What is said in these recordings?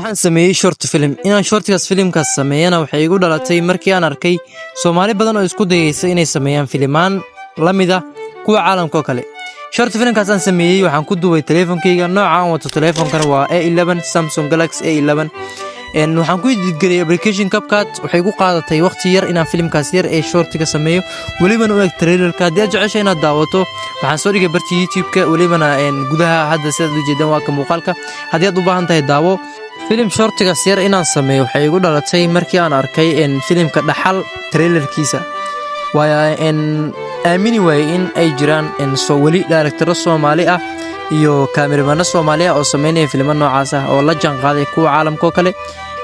waxaan sameeyay short film inaan shortkaas filimkaas sameeyana waxay igu dhalatay markii aan arkay Soomaali badan oo isku dayaysa inay sameeyaan filimaan la mid ah kuwa caalamka kale short filmkaas aan sameeyay waxaan ku duubay teleefankayga nooca aan wato teleefankana waa A11 Samsung Galaxy A11 waxaan ku idilgeliyay application CapCut waxay igu qaadatay waqti yar inaan filimkaas yar ee shortiga sameeyo walibana u eg trailerka hadii aad jeceshay inaad daawato waxaan soo dhigay barta YouTube-ka walibana gudaha hadda sida ujeedaan waa ka muuqaalka hadii aad u baahan tahay daawo filim shortiga yar inaan sameeyo waxay igu dhalatay markii aan arkay filimka dhaxal trailerkiisa waa aamini waayay in ay jiraan soo wali director Soomaali ah iyo cameraman Soomaali ah oo sameynaya filimo noocaas ah oo la jaan qaaday kuwa caalamka kale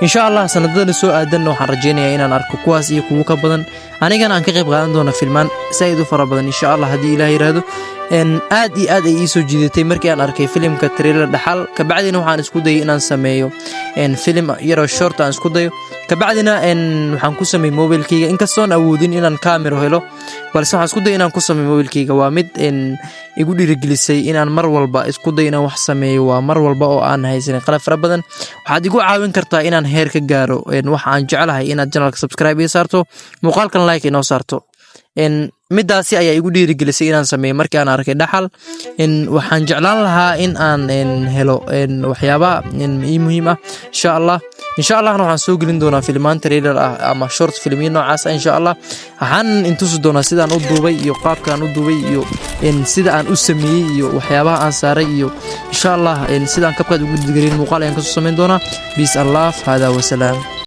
insha Allah sanadada soo aadan waxaan rajeynayaa inaan arko kuwaas iyo kuwa ka badan anigana aan ka qayb qaadan doono filmaan sayid u fara badan insha Allah hadii Ilaahay yiraahdo aad iyo aad ay soo jiidatay markii aan arkay filimka trailer dhaxal ka bacdina waxaan isku dayay inaan sameeyo film yar oo short aan isku dayo ka bacdina waxaan ku sameeyay mobilkayga inkastoo aan awoodin inaan camera helo balse waxaan isku dayay inaan ku sameeyo mobilkayga waa mid igu dhiirigelisay inaan mar walba isku dayo inaan wax sameeyo waa mar walba oo aan haysan qalab fara badan waxaad igu caawin kartaa inaan heer ka gaaro wax aan jecelahay inaad channelka subscribe iyo saarto muuqaalkan like inoo saarto midaasi ayaa igu dhiirigelisay inaan sameeyo markii aan arkay dhaxal waxaan jeclaan lahaa in aan helo waxyaabo muhiim ah insha Allah waxaan soo gelin doonaa filmaan trailer ah ama short filmiyo noocaas insha Allah waxaan intusi doonaa sidaan u duubay iyo qaabkaan u duubay iyo sida aan u sameeyay iyo waxyaabaha aan saaray iyo insha Allah sidaan CapCut ugu digarin muuqaal aan ka soo sameyn doonaa peace and love hada wa salaam